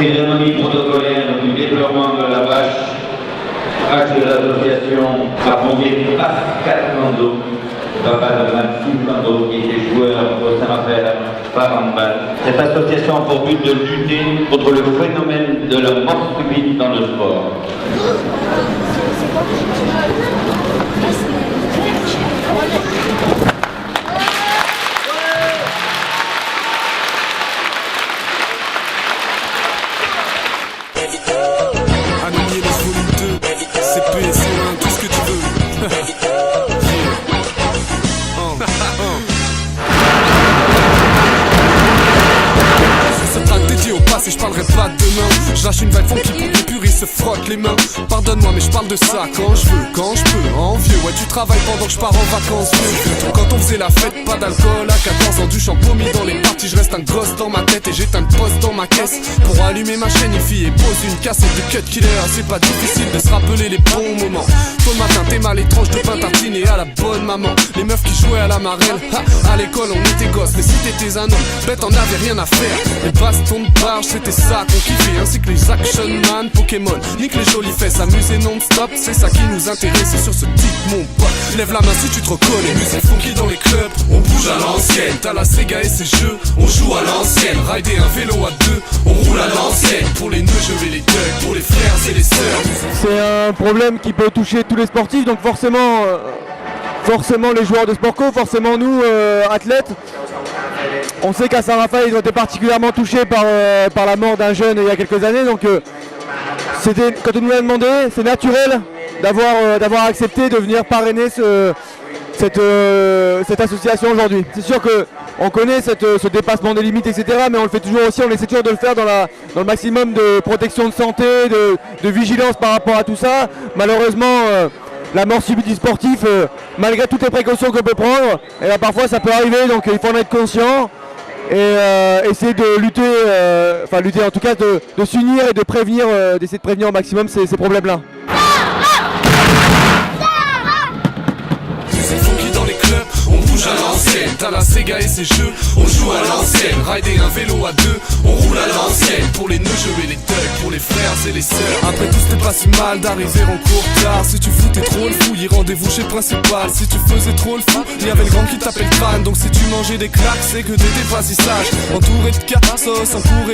Cérémonie protocolaire du déploiement de la vache, acte de l'association a fondé Pascal Cando, papa de Maxime Cando, qui était joueur au Saint-Raphaël par handball. Cette association a pour but de lutter contre le phénomène de la mort subite dans le sport. Si je parlerai pas de demain, je lâche une vibe funky pour que les puristes se frottent les mains. Pardonne-moi mais je parle de ça quand je veux, quand je peux, en vieux. Ouais tu travailles pendant que je pars en vacances vieux. Quand on faisait la fête, pas d'alcool à 14 ans, du shampoo mis dans les parties. Je reste un gosse dans ma tête et j'éteins le poste dans ma caisse. Pour allumer ma chaîne, une fille et pose une cassette de cut killer. C'est pas difficile de se rappeler les bons moments. Tôt le matin t'es mal étrange de pain tartiné à la bonne maman. Les meufs qui jouaient à la marelle, à l'école on était gosses. Mais si t'étais un homme, ben t'en avais rien à faire. Les bastons de barge c'était ça qu'on kiffait, ainsi que les action man, Pokémon. Nique les jolies fesses, amuser non-stop, c'est ça qui nous intéresse. Et sur ce type mon pote, lève la main si tu te reconnais. Musique funky dans les clubs, on bouge à l'ancienne. T'as la Sega et ses jeux, on joue à l'ancienne. Rider un vélo à deux, on roule à l'ancienne. Pour les nœuds je vais les thugs, pour les frères et les sœurs. C'est un problème qui peut toucher tous les sportifs, donc forcément les joueurs de sport co, forcément nous athlètes. On sait qu'à Saint-Raphaël ils ont été particulièrement touchés par la mort d'un jeune il y a quelques années, donc quand on nous l'a demandé, c'est naturel d'avoir accepté de venir parrainer cette association aujourd'hui. C'est sûr qu'on connaît ce dépassement des limites, etc. Mais on le fait toujours aussi, on essaie toujours de le faire dans le maximum de protection de santé, de vigilance par rapport à tout ça. Malheureusement, la mort subite du sportif, malgré toutes les précautions qu'on peut prendre, et ben parfois ça peut arriver, donc il faut en être conscient et essayer de lutter, en tout cas de s'unir et d'essayer de prévenir au maximum ces problèmes-là. On bouge à l'ancienne, t'as la Sega et ses jeux, on joue à l'ancienne. Rider un vélo à deux, on roule à l'ancienne. Pour les nœuds je vais les thugs, pour les frères et les sœurs. Après tout c'était pas si mal d'arriver en cours tard. Si tu foutais trop le fou, y rendez-vous chez Principal. Si tu faisais trop le fou, y avait le grand qui t'appelle crâne. Donc si tu mangeais des claques, c'est que t'étais pas si sage. Entouré de cassos, entouré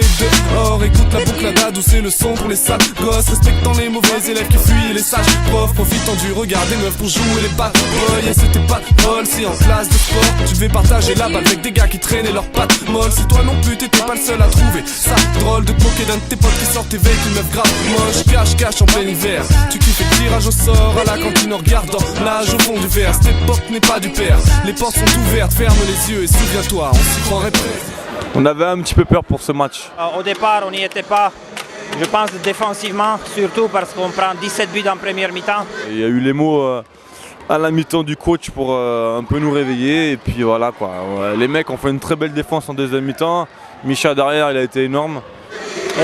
dehors. Écoute la boucladade où c'est le son pour les sales gosses. Respectant les mauvais élèves qui fuient et les sages profs. Profitant du regard des meufs pour jouer les bad boys. Et c'était pas drôle si en classe de sport tu devais partager la balle avec des gars qui traînaient leurs pattes molles. Si toi non plus t'étais pas le seul à trouver ça drôle de moquer d'un de tes potes qui sortait avec une meuf grave moche. Cache en plein hiver, tu kiffes le tirage au sort à la cantine en regardant l'âge au fond du verre. Cette époque n'est pas du père, les portes sont ouvertes, ferme les yeux et souviens-toi, on s'y croirait prêt. On avait un petit peu peur pour ce match. Au départ on n'y était pas, je pense défensivement, surtout parce qu'on prend 17 buts en première mi-temps. Il y a eu les mots à la mi-temps du coach pour un peu nous réveiller et puis voilà quoi. Les mecs ont fait une très belle défense en deuxième mi-temps. Micha derrière il a été énorme.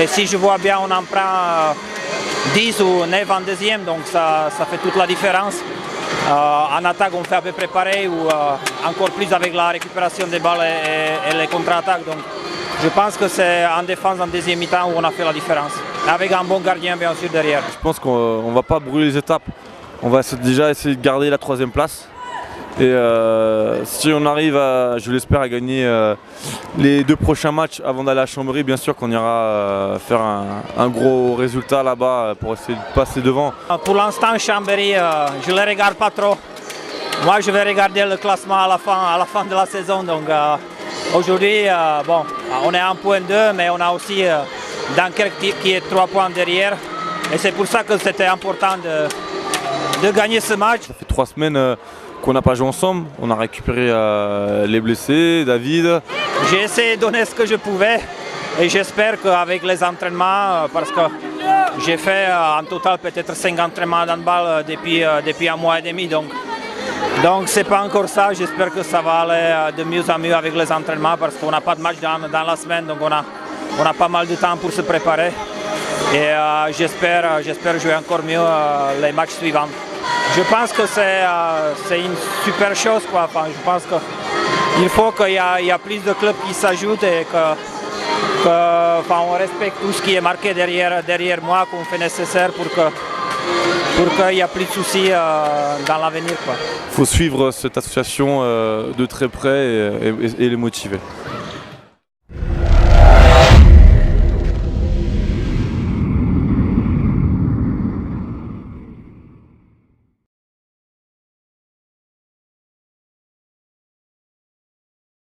Et si je vois bien on en prend 10 ou 9 en deuxième, donc ça fait toute la différence. En attaque on fait à peu près pareil ou encore plus avec la récupération des balles et les contre-attaques. Donc je pense que c'est en défense en deuxième mi-temps où on a fait la différence. Avec un bon gardien bien sûr derrière. Je pense qu'on ne va pas brûler les étapes. On va déjà essayer de garder la troisième place. Et si on arrive, je l'espère, à gagner les 2 prochains matchs avant d'aller à Chambéry, bien sûr qu'on ira faire un gros résultat là-bas pour essayer de passer devant. Pour l'instant, Chambéry, je ne les regarde pas trop. Moi, je vais regarder le classement à la fin de la saison. Donc aujourd'hui, bon, on est à 1,2 point, mais on a aussi Dunkerque qui est 3 points derrière. Et c'est pour ça que c'était important de gagner ce match. Ça fait 3 semaines qu'on n'a pas joué ensemble. On a récupéré les blessés, David. J'ai essayé de donner ce que je pouvais et j'espère qu'avec les entraînements, parce que j'ai fait en total peut-être 5 entraînements d'handball depuis 1 mois et demi. Donc c'est pas encore ça. J'espère que ça va aller de mieux en mieux avec les entraînements parce qu'on n'a pas de match dans la semaine. Donc on a pas mal de temps pour se préparer. Et j'espère jouer encore mieux les matchs suivants. Je pense que c'est une super chose, quoi. Enfin, je pense qu'il faut qu'il y a plus de clubs qui s'ajoutent et on respecte tout ce qui est marqué derrière moi, qu'on fait nécessaire pour qu'il n'y ait plus de soucis dans l'avenir. Il faut suivre cette association de très près et les motiver.